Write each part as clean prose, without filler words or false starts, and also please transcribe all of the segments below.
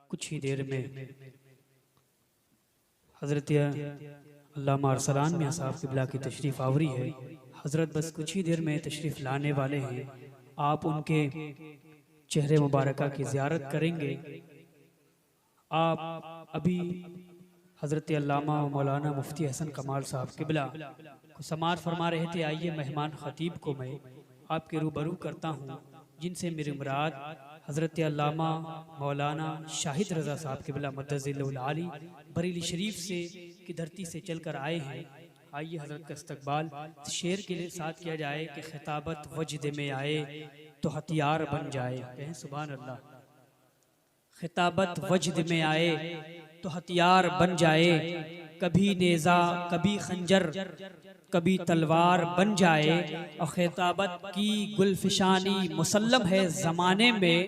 कुछ ही देर में हज़रत अल्लामा अरसलान मियां साहब क़िबला की तशरीफ़ आवरी है। हज़रत बस कुछ ही देर में तशरीफ़ लाने वाले हैं। आप उनके चेहरे मुबारक की ज़ियारत करेंगे। आप अभी हज़रत अल्लामा मौलाना मुफ्ती हसन कमाल साहब क़िबला को समाअत फरमा रहे थे। आइए मेहमान ख़तीब को मैं आपके रूबरू करता हूँ, जिनसे मेरी मुराद हज़रत अल्लामा मौलाना शाहिद रज़ा साहब क़िबला मद्दज़िल्लुल आली बरेली शरीफ से की धरती से चलकर आए हैं। आइए हज़रत का इस्तकबाल शेर के लिए साथ किया जाए कि खिताबत वजद में आए तो हथियार बन जाए। कहें सुभान अल्लाह। खिताबत वजद में आए तो हथियार बन जाए, कभी नेज़ा कभी खंजर कभी तलवार बन जाए। और खिताबत की गुलफिशानी मुसल्लम है ज़माने में,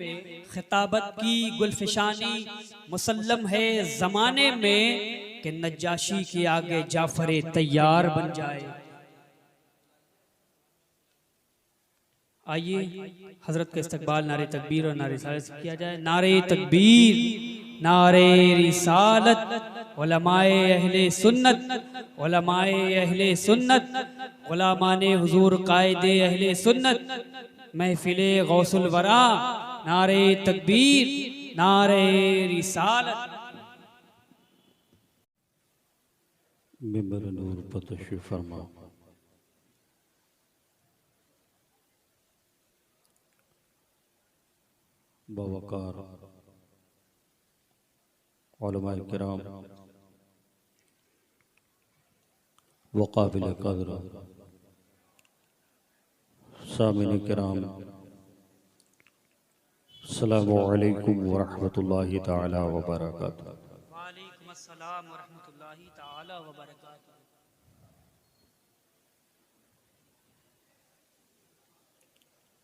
खिताबत की गुलफिशानी मुसल्लम है ज़माने में, कि नज्जाशी के आगे जाफर तैयार बन जाए। आइए हजरत का इस्तकबाल नारे तकबीर और नारे रिसालत से किया जाए। नारे तकबीर, नारे रिसालत, उलमाए अहले सुन्नत, उलमाए अहले सुन्नत, गुलामाने हुजूर कायदे अहले सुन्नत, महफिले गौसुल वरा, नारे तकबीर, नारे रिसालत। मिंबर नूर पर तशरीफ फरमा। बवकार उलमाए किराम व काबिल क़द्र सामिन किराम, अस्सलामु अलैकुम व रहमतुल्लाहि तआला व बरकातुहू। वालेकुम अस्सलाम व रहमतुल्लाहि तआला व बरकातुहू।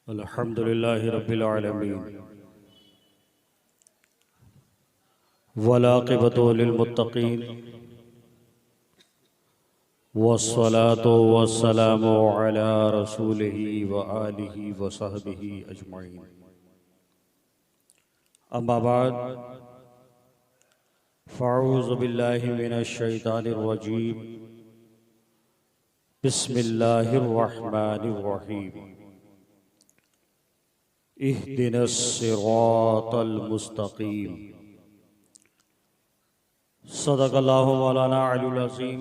अल्हम्दुलिल्लाहि रब्बिल आलमीन वल आक़िबतु लिल मुत्तक़ीन वस्सलातु वस्सलामु अला रसूलिही व आलिही व सहबिही अजमईन। अम्मा बाद फ़अऊज़ु बिल्लाहि मिनश शैतानिर रजीम। बिस्मिल्लाहिर रहमानिर रहीम। इहदिनस सिरातल मुस्तक़ीम। सदक़ल्लाहु मौलाना अलील अज़ीम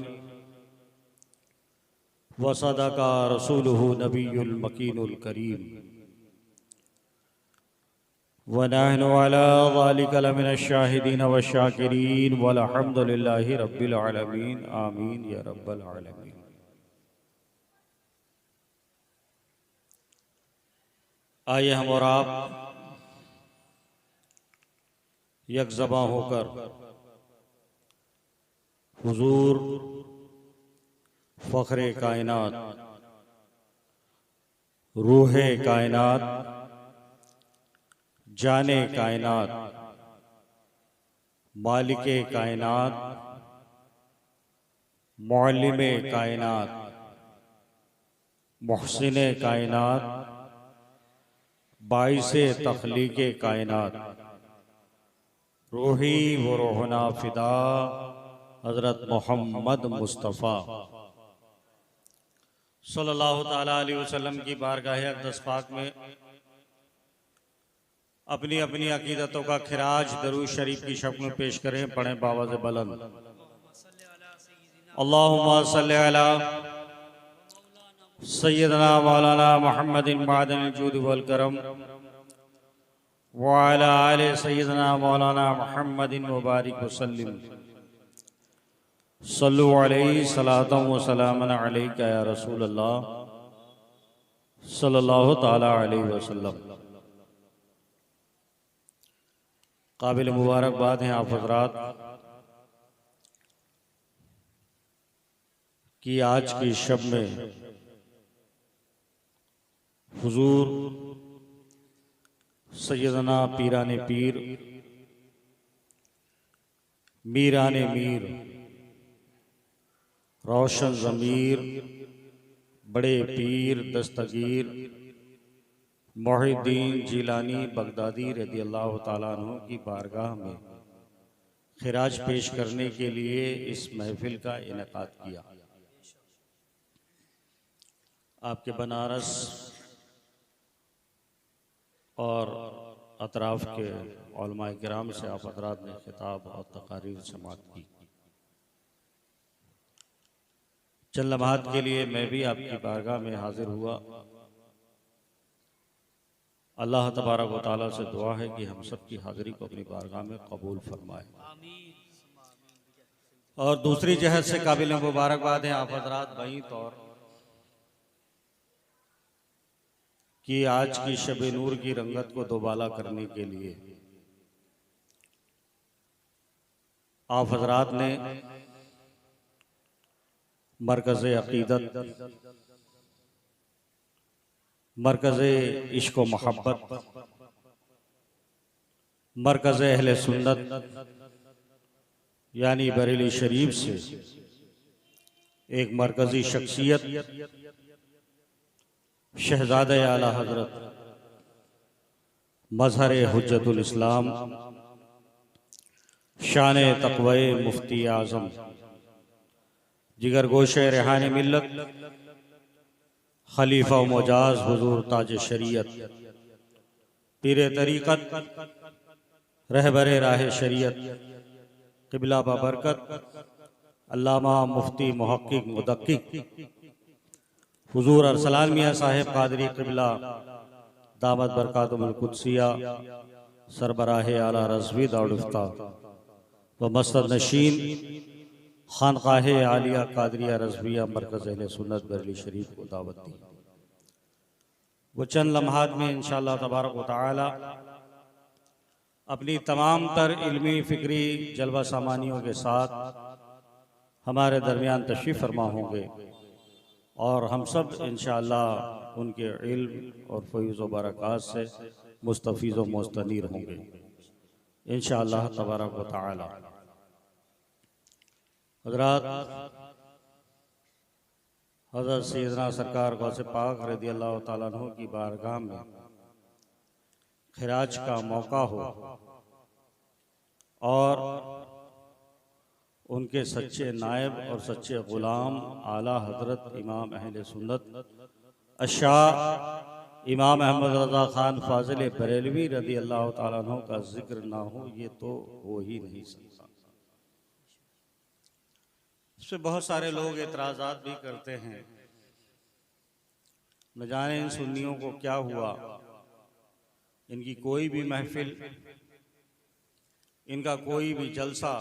व सदक़ा रसूलुहु नबियुल मकीनुल करीम व नहनु अला ज़ालिका लमिनश शाहिदीन व शाकिरीन वल्हम्दुलिल्लाहि रब्बिल आलमीन। आमीन या रब्बल आलमीन। आइए हम और आप यकज़बां होकर हुजूर फ़ख्रे कायनात, रूहे कायनात, जाने कायनात, मालिके कायनात, मुअल्लिमे कायनात, मुहसिने कायनात, बाइसे तख्लीक़े कायनात, रूही व रूहना फ़िदा हज़रत मोहम्मद मुस्तफ़ा सल्लल्लाहु ताला अलैहि वसल्लम की बारगाह अक़दस पाक में अपनी अपनी अक़ीदतों का खिराज दरूद शरीफ की शक्ल में पेश करें। पढ़ें बावाज़ बुलंद। अल्लाहुम्मा सल्लि अला सय्यदना मौलाना मुहम्मदिन मादनिल जूद वल करम व अला आले सय्यदना मौलाना मुहम्मदिन मुबारिक वसल्लिम। सल्लु अलैहि सलातन व सलामन अलैका या रसूल अल्लाह सल्लल्लाहु ताला अलैहि वसल्लम। काबिल मुबारकबाद हैं आप हज़रात कि आज की शब में हुजूर सैयदना पीराने पीर मीराने मीर रोशन ज़मीर बड़े पीर दस्तगीर मोहिद्दीन जिलानी बगदादी रज़ियल्लाहु ताला अन्हु की बारगाह में खिराज पेश करने के लिए इस महफिल का इनेकाद किया। आपके बनारस और अतराफ के उलमाए किराम से आप हज़रात ने खिताब और तकारीर समाअत की। चंद लम्हात के लिए मैं भी आपकी बारगाह में हाजिर हुआ। अल्लाह तबारक व तआला से दुआ है कि हम सब की हाज़िरी को अपनी बारगाह में कबूल फरमाए। और दूसरी जहत से काबिल मुबारकबाद है आप हज़रात बाई तौर कि आज की शब नूर की रंगत को दोबाला करने के लिए आप हज़रात ने मरकज़ अक़ीदत, मरकज़ इश्क़ व मोहब्बत, मरकज़ अहले सुन्नत यानी बरेली शरीफ से एक मरकज़ी शख्सियत शहज़ादे आला हज़रत मज़हर हुज्जतुल इस्लाम शान तक़वे मुफ्ती आज़म जिगर गोशे रेहान मिल्लत खलीफा मोजाज हुजूर ताज शरीयत पीर तरीक़त रहबर राह शरीयत क़िबला बाबरकत अल्लामा मुफ्ती मुहक्किक मुदक्किक हुजूर अरसलान मियाँ साहिब क़ादरी क़िबला दामत बरकातुहुल क़ुद्सिया सरबराह आला रज़वी दारुल व मसद नशीन खानक़ाह आलिया क़ादरिया रज़विया मरकज़ अहले सुन्नत बरेली शरीफ को दावत दी। वो चंद लम्हात में इंशाअल्लाह तबारक व तआला अपनी तमाम तर इल्मी फ़िक्री जलवा सामानियों के साथ हमारे दरमियान तशरीफ़ फरमा होंगे और हम सब इंशाअल्लाह उनके इल्म और फ़ैज़ व बरक़ात से मुस्तफ़ीज़ व मुस्तनीर होंगे इंशाअल्लाह तबारक व तआला। हज़रात, हज़रत सैयदना सरकार गौसे पाक रज़ियल्लाहु ताला अन्हु की बारगाह में खिराज का मौका हो और उनके सच्चे नायब और सच्चे ग़ुलाम आला हज़रत इमाम अहले सुन्नत अशाह इमाम अहमद रज़ा ख़ान फ़ाज़िल बरेलवी रज़ियल्लाहु ताला अन्हु का ज़िक्र ना हो, ये तो हो ही नहीं सकता। इस पर बहुत सारे लोग एतराज़ात भी करते हैं, न जाने इन सुन्नियों को क्या हुआ, इनकी कोई भी महफिल, इनका कोई भी जलसा,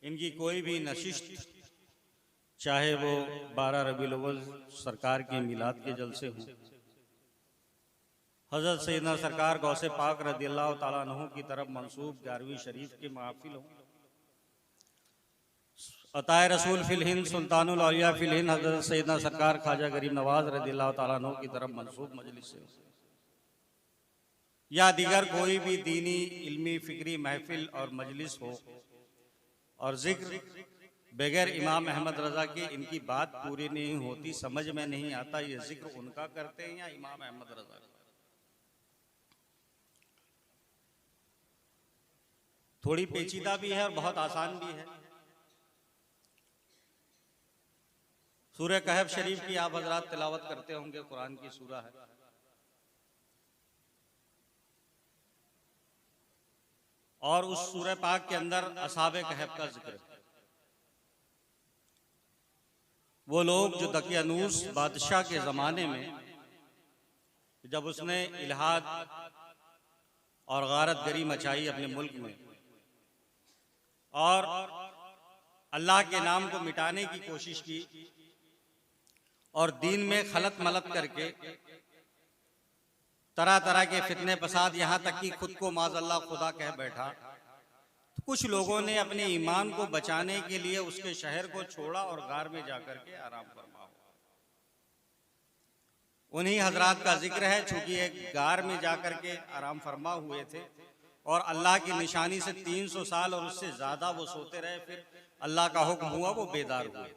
इनकी कोई भी नशिस्त, चाहे वो 12 रबीउल अव्वल सरकार के मिलाद के जलसे हों, हज़रत सैयदना सरकार गौसे पाक रज़ियल्लाहु ताला अन्हु की तरफ मंसूब 11वीं शरीफ की महफिल हो, अताए रसूल फिल हिंद सुल्तानुल औलिया फिल हिंद हज़रत सैयदना सरकार ख्वाजा गरीब नवाज रज़ियल्लाहु ताला अन्हु की तरफ मंसूब मजलिस से या दीगर कोई भी दीनी इल्मी फ़िक्री महफिल और मजलिस हो और जिक्र बगैर इमाम अहमद रज़ा के इनकी बात पूरी नहीं होती, समझ में नहीं आता ये जिक्र उनका करते हैं या इमाम अहमद रज़ा का। थोड़ी पेचीदा भी है और बहुत आसान भी है। सूरह कहफ शरीफ की आप हज़रात तिलावत करते होंगे, कुरान की सूरह है। और उस सूरह पाक के अंदर असहाबे कहफ का जिक्र है। वो लोग जो दकियानूस बादशाह के ज़माने में जब उसने इल्हाद और गारतगरी मचाई अपने मुल्क में और अल्लाह के नाम को मिटाने की कोशिश की और दीन में खलत मलत करके तरह तरह के फितने फसाद, यहाँ तक कि खुद को माज़अल्लाह खुदा कह बैठा, तो कुछ लोगों ने अपने ईमान को बचाने के लिए उसके शहर को छोड़ा और गार में जाकर के आराम फरमा। उन्हीं हजरात का जिक्र है, चूंकि एक गार में जाकर के आराम फरमा हुए थे और अल्लाह की निशानी से 300 साल और उससे ज्यादा वो सोते रहे, फिर अल्लाह का हुक्म हुआ वो बेदार हुए।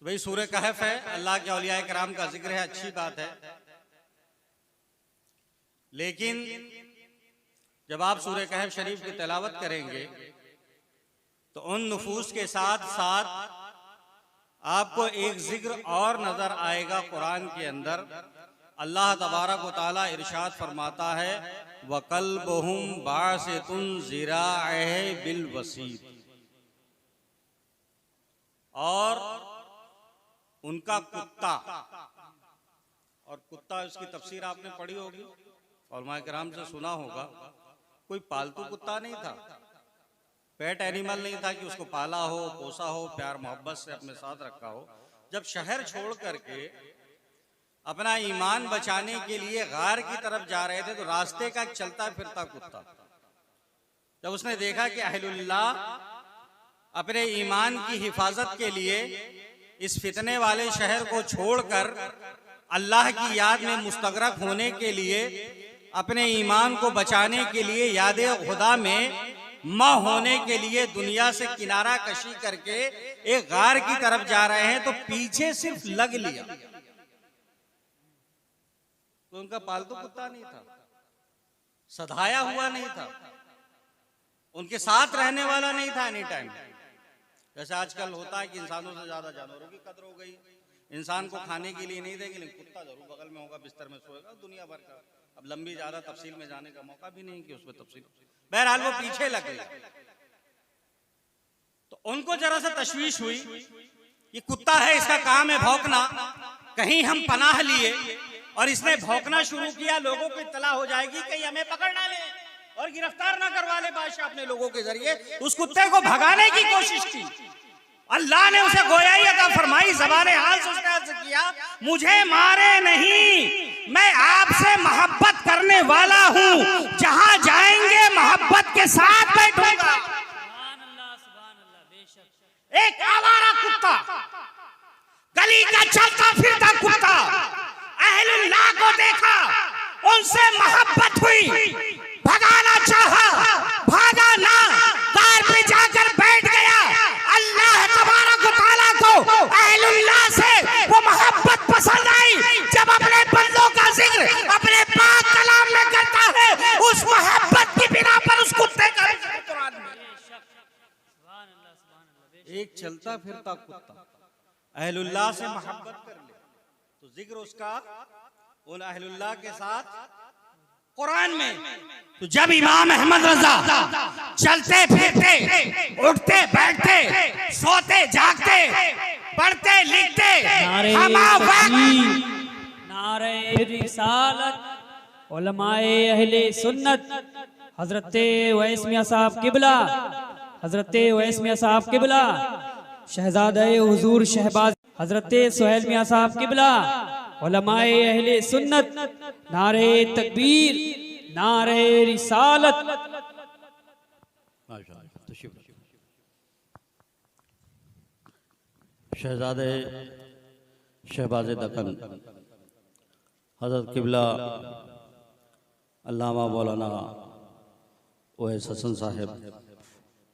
तो भाई सूरह कहफ है, अल्लाह के औलिया किराम का जिक्र है, अच्छी बात है, लेकिन जब आप सूरह कहफ शरीफ की तिलावत करेंगे तो उन नुफूस के साथ साथ आपको एक जिक्र और नजर आएगा कुरान के अंदर। अल्लाह तबारक व तआला इरशाद फरमाता है, वकल्बुहुम बासितुन ज़िराअह बिल वसीत, और उनका कुत्ता, और कुत्ता उसकी तफसीर आपने पढ़ी होगी, उलमा किराम से सुना होगा। कोई पालतू कुत्ता नहीं था, पेट एनिमल नहीं था कि उसको पाला हो, पोसा हो, प्यार मोहब्बत से अपने साथ रखा हो। जब शहर छोड़ करके अपना ईमान बचाने के लिए गार की तरफ जा रहे थे तो रास्ते का एक चलता फिरता कुत्ता, जब उसने देखा कि अहलुल्लाह अपने ईमान की हिफाजत के लिए इस फितने वाले शहर को छोड़कर अल्लाह की याद में मुस्तगरक होने के लिए, अपने ईमान को बचाने के लिए, याद खुदा में मां होने के लिए दुनिया से किनारा कशी करके एक गार की तरफ जा रहे हैं, तो पीछे सिर्फ लग लिया। तो उनका पालतू कुत्ता नहीं था, सधाया हुआ नहीं था, उनके साथ रहने वाला नहीं था एनी टाइम। जैसे आजकल होता है कि इंसानों से ज्यादा जानवरों की कदर हो गई। इंसान को खाने के लिए नहीं देगी, लेकिन कुत्ता जरूर बगल में होगा, बिस्तर में सोएगा, दुनिया भर का। अब लंबी ज्यादा तफसील में जाने का मौका भी नहीं कि उसमें तफसील। बहरहाल वो पीछे लग गया, तो उनको जरा सा तशवीश हुई, ये कुत्ता है, इसका काम है भौंकना, कहीं हम पनाह लिए और इसने भौंकना शुरू किया, लोगों को इत्तला हो जाएगी, कहीं हमें पकड़ ना ले और गिरफ्तार ना करवा ले बादशाह अपने लोगों के जरिए। उस कुत्ते को भगाने की कोशिश की, अल्लाह ने उसे गोयाई अता फरमाई, ज़बाने हाल से उसने अर्ज़ किया, मुझे मारे नहीं, मैं आपसे मोहब्बत करने वाला हूँ, जहां जाएंगे मोहब्बत के साथ बैठूंगा। एक आवारा कुत्ता, गली का चलता फिरता कुत्ता, अहलुल्लाह को देखा, उनसे मोहब्बत हुई, भगाना चाहा, भागा ना, कार पे जाकर बैठ गया। अल्लाह तबारक व तआला को अहलुल्लाह से वो मोहब्बत पसंद आई। जब अपने बंदों का जिक्र अपने पाक कलाम में करता है, उस मोहब्बत की बिना पर उस कुत्ते का कुरान में एक चलता फिरता कुत्ता अहलुल्लाह से मोहब्बत कर ले तो जिक्र उसका उन अहलुल्लाह के साथ कुरान में। तो जब इमाम अहमद रजा चलते फिरते, उठते बैठते, सोते जागते, पढ़ते लिखते, नारे रिसालत, उलमाए अहले सुन्नत, हजरत उवैस मियां साहब किबला, हजरत उवैस मियां साहब किबला, शहजादे हुजूर शहबाज हजरत सुहेल मियां साहब किबला, उलमाए अहले सुन्नत, नारे तकबीर, नारे रिसालत। शहजादे शहबाज दक्कन हजरत किबला अल्लामा मौलाना ओवैस हसन साहब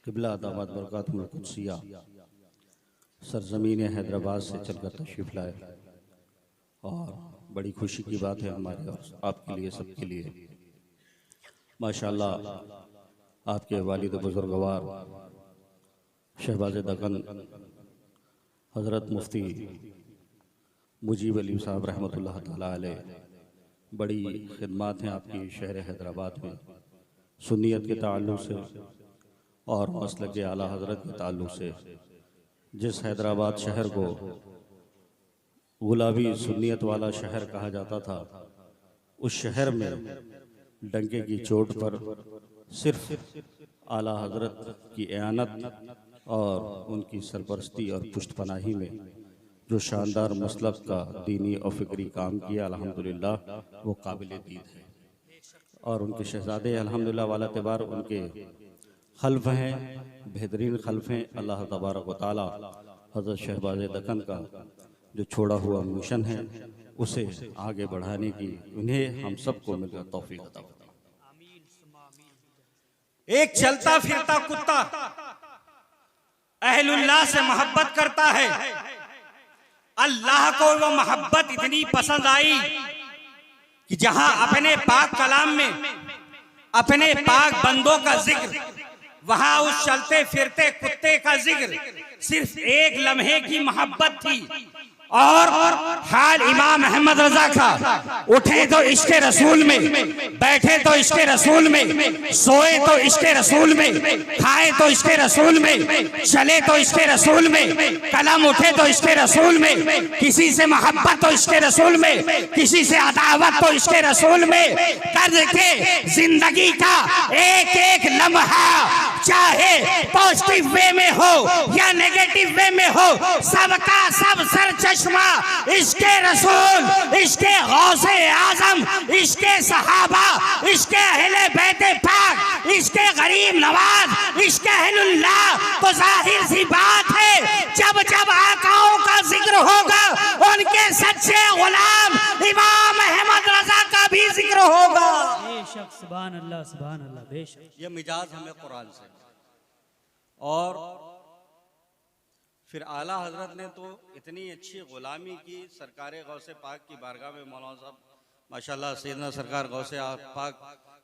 किबला दामद बरकातुहुल कुद्सिया सरजमीन हैदराबाद से चलकर तशरीफ़ लाए, और बड़ी खुशी की बात है हमारे और आपके लिए, सबके लिए। माशाअल्लाह आपके वालिद बुजुर्गवार शहबाज दक्कन हज़रत मुफ्ती मुजीब अली साहब रहमतुल्लाह ताला अलैह, बड़ी खिदमात हैं आपकी शहर हैदराबाद में, सुन्नियत के ताल्लुक़ से और मसलक के आला हज़रत के ताल्लुक़ से। जिस हैदराबाद शहर को गुलाबी सुन्नियत वाला शहर कहा जाता था, उस शहर में डंके की चोट पर सिर्फ आला हज़रत की एआनत और उनकी सरपरस्ती और पुष्टपनाही में जो शानदार मसलक का दीनी और फ़िक्री काम किया, अल्हम्दुलिल्लाह वो काबिल दीद है। और उनके शहजादे अल्हम्दुलिल्लाह वाला तिबार उनके खल्फ हैं, बेहतरीन खल्फ हैं। अल्लाह तबारक व तआला हज़रत शहबाज दक्कन का जो छोड़ा हुआ मिशन है उसे आगे बढ़ाने की उन्हें हम सबको मिलकर तौफीक अता फरमाए। एक चलता फिरता कुत्ता अहलुल्लाह से मोहब्बत करता है, अल्लाह को वो मोहब्बत इतनी पसंद आई कि जहां अपने पाक कलाम में अपने पाक बंदों का जिक्र, वहां उस चलते फिरते कुत्ते का जिक्र सिर्फ एक लम्हे की मोहब्बत थी। और हाल इमाम अहमद रजा का, उठे तो इश्क रसूल में, बैठे तो इश्क रसूल में, सोए तो इश्क रसूल में, खाए तो इश्क रसूल में, चले तो इश्क रसूल में, कलम उठे तो इश्क रसूल में, किसी से मोहब्बत तो इश्क रसूल में, किसी से अदावत तो इश्क रसूल में, करके जिंदगी का एक एक लम्हा, चाहे पॉजिटिव वे में हो या नेगेटिव वे में हो, सबका सब सर चश्मा इश्के रसूल, इश्के गौसे आजम, इश्के सहाबा, इश्के अहले बैते पाक, इश्के गरीब नवाज, इश्के अहलुल्लाह। तो जाहिर सी बात है, जब जब आकाओं का जिक्र होगा, उनके सच्चे गुलाम इमाम अहमद रजा का भी जिक्र होगा। बेशक, सुभान अल्लाह, सुभान अल्लाह, बेशक। ये मिजाज हमें कुरान से। और फिर आला हजरत ने तो इतनी अच्छी गुलामी की सरकार गौसे पाक की बारगाह में। मौलाना साहब माशाल्लाह सैयदना सरकार गौसे पाक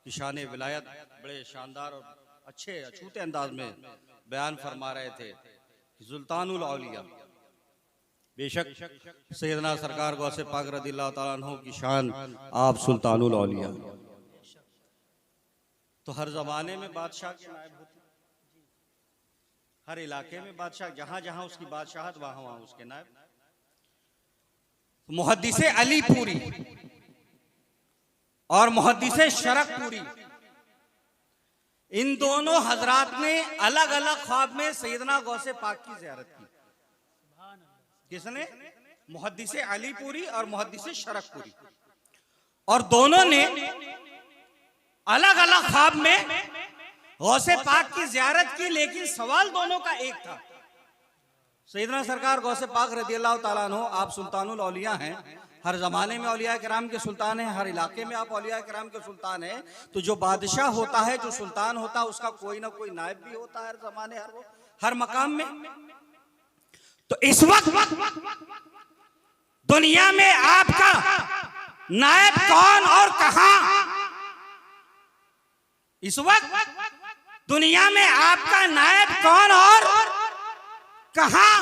की शान विलायत बड़े शानदार और अच्छे अछूते अंदाज में बयान फरमा रहे थे कि सुल्तानुल औलिया, बेशक सैयदना सरकार गौसे पाक रदियल्लाहु ताला अन्हु की शान, आप सुल्तानुल औलिया। तो हर जमाने में बादशाह के नायब होते, हर इलाके में बादशाह, जहां जहां उसकी बादशाहत वहां वहां उसके नायब। मुहद्दिसे अलीपुरी और मुहद्दिसे शरकपुरी, इन दोनों हजरात ने अलग अलग ख्वाब में सैयदना गौसे पाक की ज़ियारत की। किसने? मुहद्दिसे अलीपुरी और मुहद्दिसे शरकपुरी। और दोनों ने अलग अलग ख्वाब में गौसे पाक की ज़ियारत की, लेकिन सवाल दोनों का एक था। सैयदना सरकार गौसे पाक रदियल्लाहु ताला अन्हु, आप सुल्तानुल औलिया हैं, हर जमाने में औलिया किराम के सुल्तान हैं, हर इलाके में आप औलिया किराम के सुल्तान हैं। तो जो बादशाह होता है, जो सुल्तान होता है, उसका कोई ना कोई नायब भी होता है हर जमाने, हर मकाम में। तो इस वक्त दुनिया में आपका नायब कौन और कहां? इस वक्त दुनिया में आपका नायब कौन और कहां?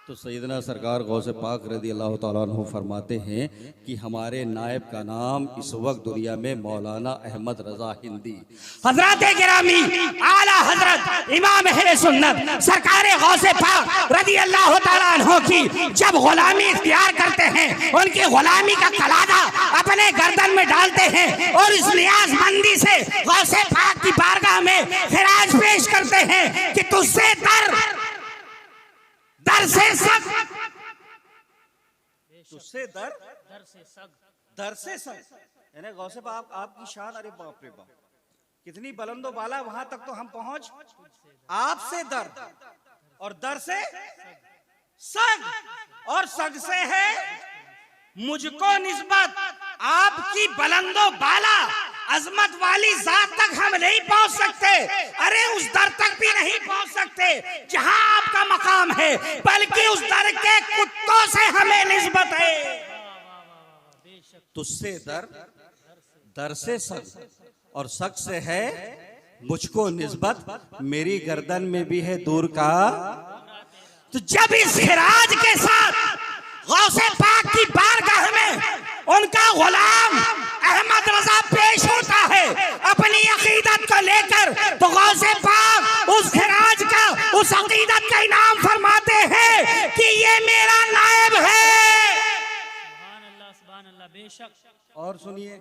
तो सैयदना सरकार गौसे पाक रदियल्लाहु ताला अन्हु फरमाते हैं कि हमारे नायब का नाम इस वक्त दुनिया में मौलाना अहमद रजा हिंदी। हजरत गिरामी आला हजरत इमाम अहले सुन्नत सरकार गौसे पाक रदियल्लाहु ताला अन्हु की जब गुलामी इख्तियार करते हैं, उनकी गुलामी का कलादा अपने गर्दन में डालते हैं और इस नियाजमंदी से गौसे पाक की बारगाह में खिराज पेश करते हैं कि तुझसे दर से सग, तुझसे दर से सग, यानी गौसे पाक आपकी शान, अरे बाप रे बाप, कितनी बुलंदो बाला, वहां तक तो हम पहुंच। आपसे दर और दर से सग, और सग से है मुझको निस्बत। आपकी बुलंदो बाला अजमत वाली जात तक हम नहीं पहुंच सकते, अरे उस दर तक भी नहीं पहुंच सकते जहां आपका मकाम है, बल्कि उस दर के कुत्तों से हमें निस्बत है। तुझसे दर से सग, और सग से है मुझको निस्बत, मेरी गर्दन में भी है दूर का। तो जब इस खिराज के साथ गौसे पाक की बारगाह में उनका गुलाम अहमद रजा पेश होता है अपनी अकीदत को लेकर, तो गौसे पाक उस खिराज का, उस अकीदत का इनाम फरमाते हैं कि ये मेरा नायब है। सुभान अल्लाह, सुभान अल्लाह, बेशक। और सुनिए,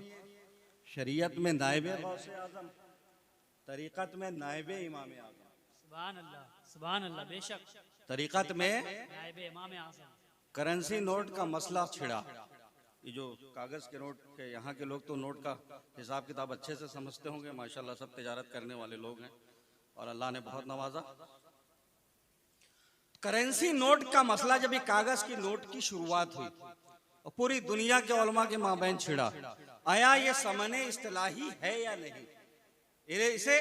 शरीयत में नायब गौसे आजम, तरीकत में नायब इमाम आजम। सुभान अल्लाह, सुभान अल्लाह, बेशक। तरीकत में नायब इमाम आज़म। करेंसी नोट का मसला छिड़ा। ये जो कागज के नोट के, यहाँ के लोग तो नोट का हिसाब किताब अच्छे से समझते होंगे, माशाल्लाह सब तिजारत करने वाले लोग हैं और अल्लाह ने बहुत नवाजा। करेंसी नोट का मसला, जब ये कागज की नोट की शुरुआत हुई और पूरी दुनिया के उलमा के माबैन छिड़ा, आया ये समने इस्तिलाही है या नहीं, इसे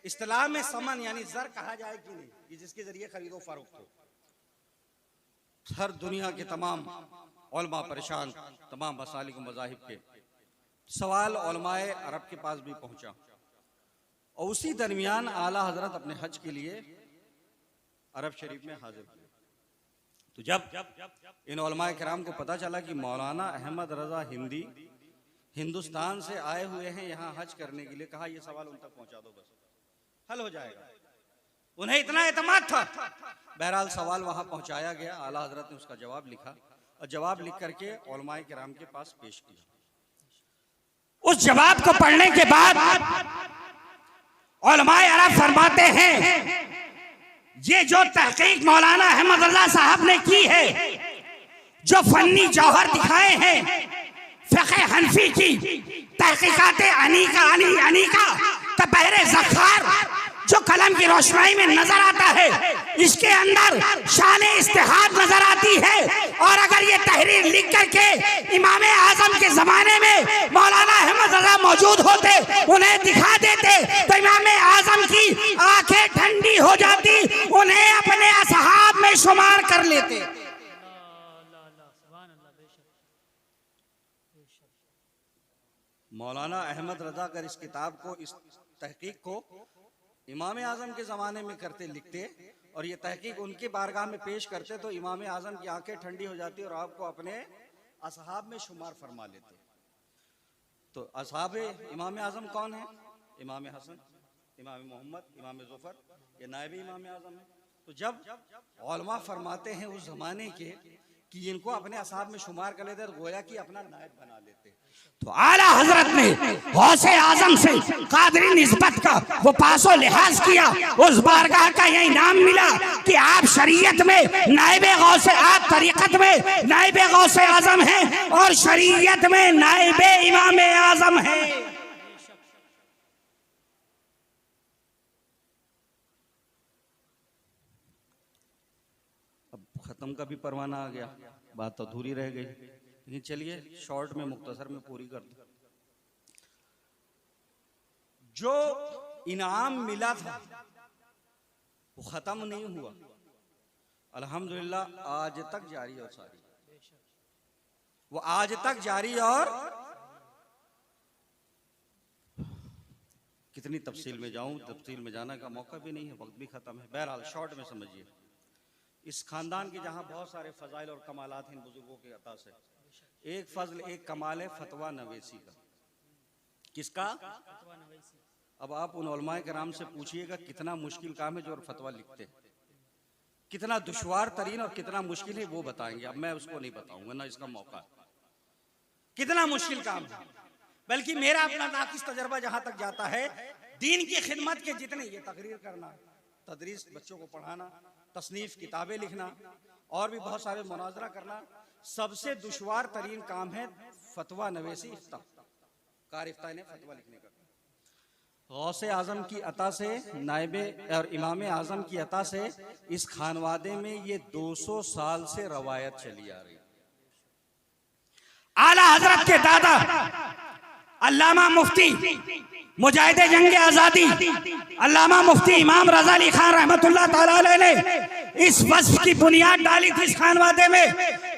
इस्तिलाह में समन यानी जर कहा जाए कि नहीं, कि जिसके जरिए खरीदो फरोख्त हो। हर दुनिया के तमाम उलमा परेशान, तमाम मसालिक मज़ाहिब के, सवाल उलमाए अरब के पास भी पहुंचा और उसी दरमियान आला हजरत अपने हज के लिए अरब शरीफ में हाजिर हुए। तो जब इन उलमाए किराम को पता चला कि मौलाना अहमद रजा हिंदी हिंदुस्तान से आए हुए हैं यहाँ हज करने के लिए, कहा ये सवाल उन तक पहुंचा दो, बस हल हो जाएगा। उन्हें इतना एतमाद था। बहरहाल सवाल वहां पहुंचाया गया, आला हजरत ने उसका जवाब लिखा और जवाब लिख करके उलमाए किराम के पास पेश किया। उस जवाब को पढ़ने के बाद उलमाए अरब फरमाते हैं ये जो तहकीक मौलाना अहमद रजा साहब ने की है, जो फन्नी जौहर दिखाए हैं फ़िक़्ह हनफी की तहकीकाते अनीका तपहरे ज़ख़ार जो कलम की रोशनाई में नजर आता है, इसके अंदर शान इस्तिहाद नजर आती है। और अगर ये तहरीर लिख करके इमाम आजम के जमाने में मौलाना अहमद रजा मौजूद होते, उन्हें दिखा देते, तो इमाम आजम की आंखें ठंडी हो जाती, उन्हें अपने असहाब में शुमार कर लेते। मौलाना अहमद रजा अगर इस किताब को, इस तहकीक को इमाम आजम के ज़माने में करते, लिखते और ये तहकीक उनकी बारगाह में पेश करते, तो इमाम आजम की आंखें ठंडी हो जाती और आपको अपने असहाब में शुमार फरमा लेते। तो असहाब इमाम आजम कौन है? इमाम हसन, इमाम मोहम्मद, इमाम ज़ुफ़र, ये नायब इमाम आजम है। तो जब उलमा फरमाते हैं उस ज़माने के कि इनको अपने असहाब में शुमार कर लेते, तो गोया कि अपना नायब बना लेते। तो आला हजरत ने गौसे आजम से कादरी निस्बत का वो पासो लिहाज किया, उस बारगाह का यही नाम मिला कि आप शरीयत में नायबे गौसे, आप तरीक़त में नायबे गौसे आजम हैं और शरीयत में नायबे इमाम आजम हैं। अब खत्म का भी परवाना आ गया, बात तो अधूरी रह गई, लेकिन चलिए शॉर्ट में मुख्तसर में पूरी कर दो। जो इनाम मिला था वो खत्म नहीं हुआ, अल्हम्दुलिल्लाह आज तक जारी और सारी, वो आज तक जारी और कितनी तफसील में जाऊं, तफसील में जाने का मौका भी नहीं है, वक्त भी खत्म है। बहरहाल शॉर्ट में समझिए, इस खानदान के जहां बहुत सारे फजाइल और कमालात हैं बुजुर्गों के अता से, एक फजल एक कमाल है फतवा नवेसी का। किसका? अब आप उन उलमाए किराम से पूछिएगा कितना मुश्किल काम है जो फतवा लिखते हैं, कितना दुश्वार तरीन और कितना मुश्किल है वो बताएंगे। अब मैं उसको नहीं बताऊंगा, ना इसका मौका है, कितना मुश्किल काम है। बल्कि मेरा अपना नाकिस तजर्बा जहां तक जाता है, दीन की खिदमत के जितने, ये तकरीर करना, तदरीस बच्चों को पढ़ाना, तसनीफ किताबें लिखना और भी बहुत सारे मुनाजरा करना, सबसे दुश्वार तरीन काम है फतवा नवेसी, इफ्ता कार इफ्ता ने फतवा लिखने का। गौसे आजम की अता से, नायबे और इमाम आजम की अता से इस खानवादे में ये 200 साल से रवायत चली आ रही। आला हजरत के दादा अल्लामा मुफ्ती मुजाहिदे जंग आजादी अल्लामा मुफ्ती इमाम रजा अली खान रहमतुल्लाह ताला अलैह ने इस वस्फ की बुनियाद डाली थी। इस खानवादे में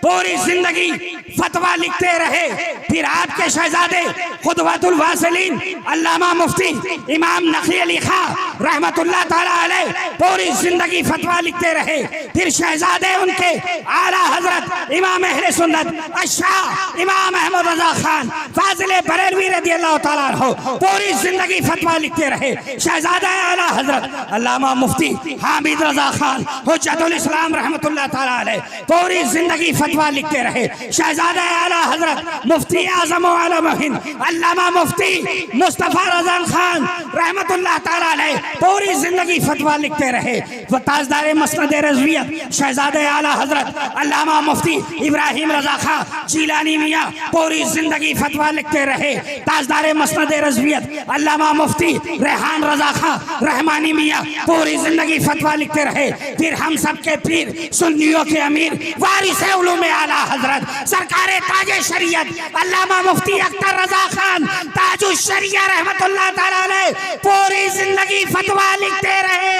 पूरी जिंदगी फतवा लिखते रहे। फिर आपके शहजादे खुदवतुल वासिलीन अल्लामा मुफ्ती इमाम नकी अली खान रहमतुल्लाह ताला अलैह पूरी जिंदगी फतवा लिखते रहे। फिर शहजादे उनके आला हजरत इमाम अहले सुन्नत अशाह इमाम अहमद रजा खान फाजिल बरेलवी रज़ियल्लाहु ताला अन्हु पूरी जिंदगी फतवा लिखते रहे। शहजादा आला हजरत अल्लामा मुफ्ती हामिद रजा खान हुज्जतुल इस्लाम रहमतुल्लाह ताला अलैह पूरी जिंदगी फतवा लिखते रहे। शहजादा आला हजरत मुफ्ती आजम व आलम हिंद अल्लामा मुफ्ती मुस्तफा रज़ा खान रहमतुल्लाह ताला अलैह पूरी जिंदगी फतवा लिखते रहे। ताजदार मसनद रज़वियत शहजादे आला हजरत अल्लामा मुफ्ती इब्राहिम रजा खान जीलानी मियां पूरी जिंदगी फतवा लिखते रहे। ताजदार मसनद रज़वियत अल्लामा मुफ्ती रेहान रजा खान रहमानी मियां पूरी जिंदगी फतवा लिखते रहे। फिर हम सबके पीर सुन्नियों के अमीर वारिस उलूम आला हजरत सरकारे ताजे शरीयत अल्लामा मुफ्ती अख्तर रजा खान ताजुल शरिया रहमतुल्लाह ताला अलैह पूरी जिंदगी फतवा लिखते रहे।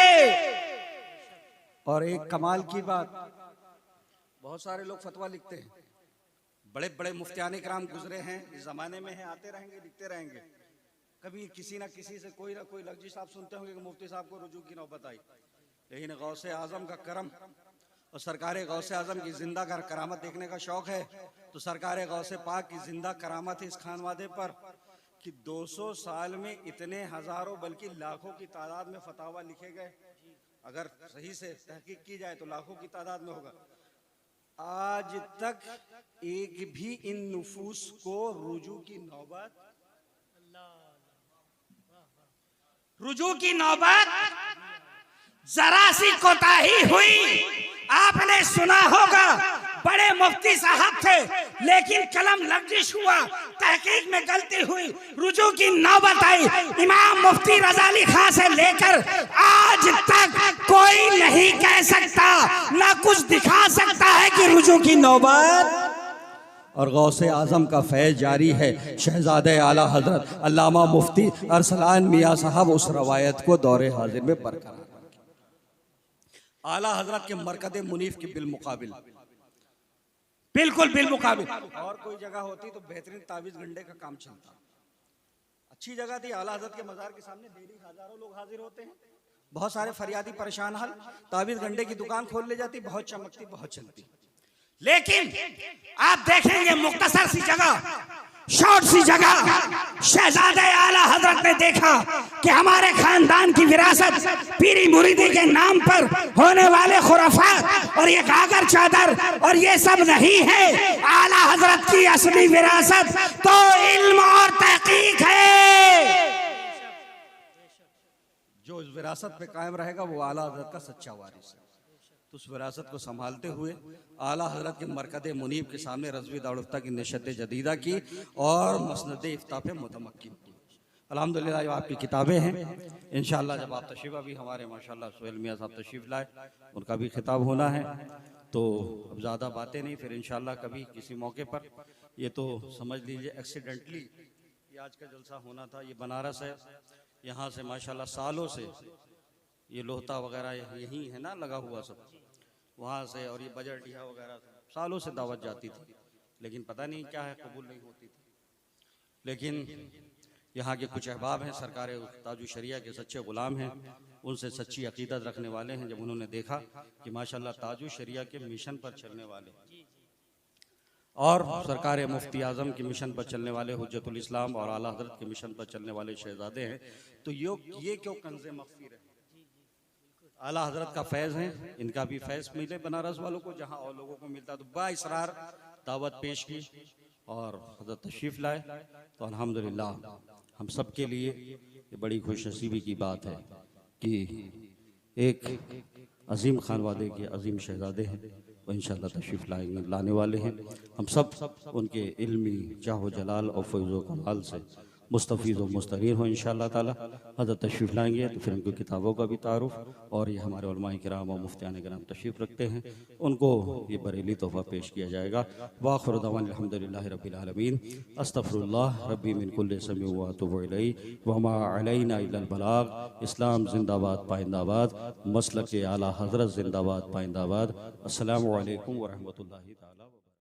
और एक कमाल की बात, बहुत सारे लोग फतवा लिखते हैं, बड़े बड़े मुफ्तियान कराम गुजरे हैं, इस जमाने में हैं, आते रहेंगे, दिखते रहेंगे। कभी किसी ना किसी से कोई ना कोई लफ्जी साहब सुनते होंगे कि मुफ्ती साहब को रुजू की नौबत आई। लेकिन गौसे आजम का करम और सरकार गौसे आजम की जिंदा करामत देखने का शौक है तो सरकार गौसे पाक की जिंदा करामत है इस खानवादे पर कि 200 साल में इतने हजारों बल्कि लाखों की तादाद में फतावा लिखे गए। अगर सही से तहकीक की जाए तो लाखों की तादाद में होगा। आज तक एक भी इन नुफूस को रुजू की नौबत जरा सी कोताही हुई। आपने सुना होगा बड़े मुफ्ती साहब थे लेकिन कलम लफ्जिश हुआ, तहकीक में गलती हुई, रुजू की नौबत आई। इमाम मुफ्ती रजा अली खां से लेकर आज तक कोई नहीं कह सकता, ना कुछ दिखा सकता है कि रुजू की नौबत। और गौसे आजम का फैज़ जारी है। शहजादे आला हजरत अल्लामा मुफ्ती अरसलान मियाँ साहब उस रवायत को दौरे हाजिर में बरकरार आला हजरत के मरकद मुनीफ की बिलमुकाबिल, बिल्कुल बिलमुकाबिल। और कोई जगह होती तो बेहतरीन तावीज गंडे का काम चलता। अच्छी जगह थी, आला हजरत के मजार के सामने डेली हजारों लोग हाजिर होते हैं। बहुत सारे फरियादी परेशान हाल, तावीज गंडे की दुकान खोल ले जाती, बहुत चमकती, बहुत चलती। लेकिन आप देखेंगे मुख्तसर सी जगह, शॉर्ट सी जगह, शहजादे आला हजरत ने देखा कि हमारे खानदान की विरासत पीरी मुरीदी के नाम पर होने वाले खुराफात और ये गागर चादर और ये सब नहीं है। आला हजरत की असली विरासत तो इल्म और तहकीक है। जो इस विरासत पे कायम रहेगा वो आला हजरत का सच्चा वारिस है। तो उस विरासत को संभालते हुए आला हजरत के मरकद मुनीब के सामने रज़वी दारुफ्ता की नशत जदीदा की और मसनद इफ्ता पे मुतमक्किन की। अल्हम्दुलिल्लाह जो आपकी किताबें हैं, इंशाअल्लाह जब आप तशरीफ़ भी हमारे माशाअल्लाह सुहेल मियाँ साहब तशरीफ़ लाए, उनका भी खिताब होना है। तो अब ज़्यादा बातें नहीं, फिर इंशाअल्लाह कभी किसी मौके पर, ये तो समझ लीजिए एक्सीडेंटली ये आज का जलसा होना था। ये बनारस है, यहाँ से माशाअल्लाह सालों से ये लोहता वगैरह यही है ना लगा हुआ सब, वहाँ से, और ये बजरटिया वगैरह सालों से दावत जाती थी, लेकिन पता नहीं क्या है, कबूल नहीं होती थी। लेकिन यहाँ के कुछ अहबाब हैं, सरकार ताजु शरिया के सच्चे ग़ुलाम हैं, उनसे सच्ची अकीदत रखने वाले हैं। जब उन्होंने देखा कि माशाल्लाह ताजु शरिया के मिशन पर चलने वाले और सरकार मुफ्ती आज़म के मिशन पर चलने वाले हुज्जतुल इस्लाम और आला हज़रत के मिशन पर चलने वाले शहजादे हैं, तो ये क्यों कंज़े मग़फ़िर है। आला हजरत का फैज़ है, इनका भी फैज़ मिले बनारस वालों को, जहाँ और लोगों को मिलता। तो बाइसरार दावत पेश की और हजरत तशरीफ़ लाए। तो अल्हम्दुलिल्लाह हम सब के लिए ये बड़ी खुशनसीबी की बात है कि एक अजीम खानवादे के अजीम शहजादे हैं, वो इंशाअल्लाह तशरीफ़ लाने वाले हैं। हम सब उनके इल्मी चाहो जलाल और फ़ैज़ो कमाल से मुस्तफ़ीज़ और मुस्तरीर हो इंशाअल्लाह ताला। हज़रत तशरीफ़ लाएंगे तो फिर उनकी किताबों का भी तारुफ़, और ये हमारे उलमाए किराम और मुफ्तियान किराम तशरीफ़ रखते हैं, उनको ये बरेली तोहफ़ा पेश किया जाएगा। वाखिर दअवाना अल्हम्दुलिल्लाहि रब्बिल आलमीन, अस्तग़फिरुल्लाह रब्बी मिन कुल्लि ज़म्बिन व अतूबु इलैहि व मा अलैना इल्लल बलाग। इस्लाम जिंदाबाद पाइंदाबाद, मसलक आला हज़रत जिंदाबाद पाइंदाबाद। अस्सलामु अलैकुम व रहमतुल्लाहि ताला।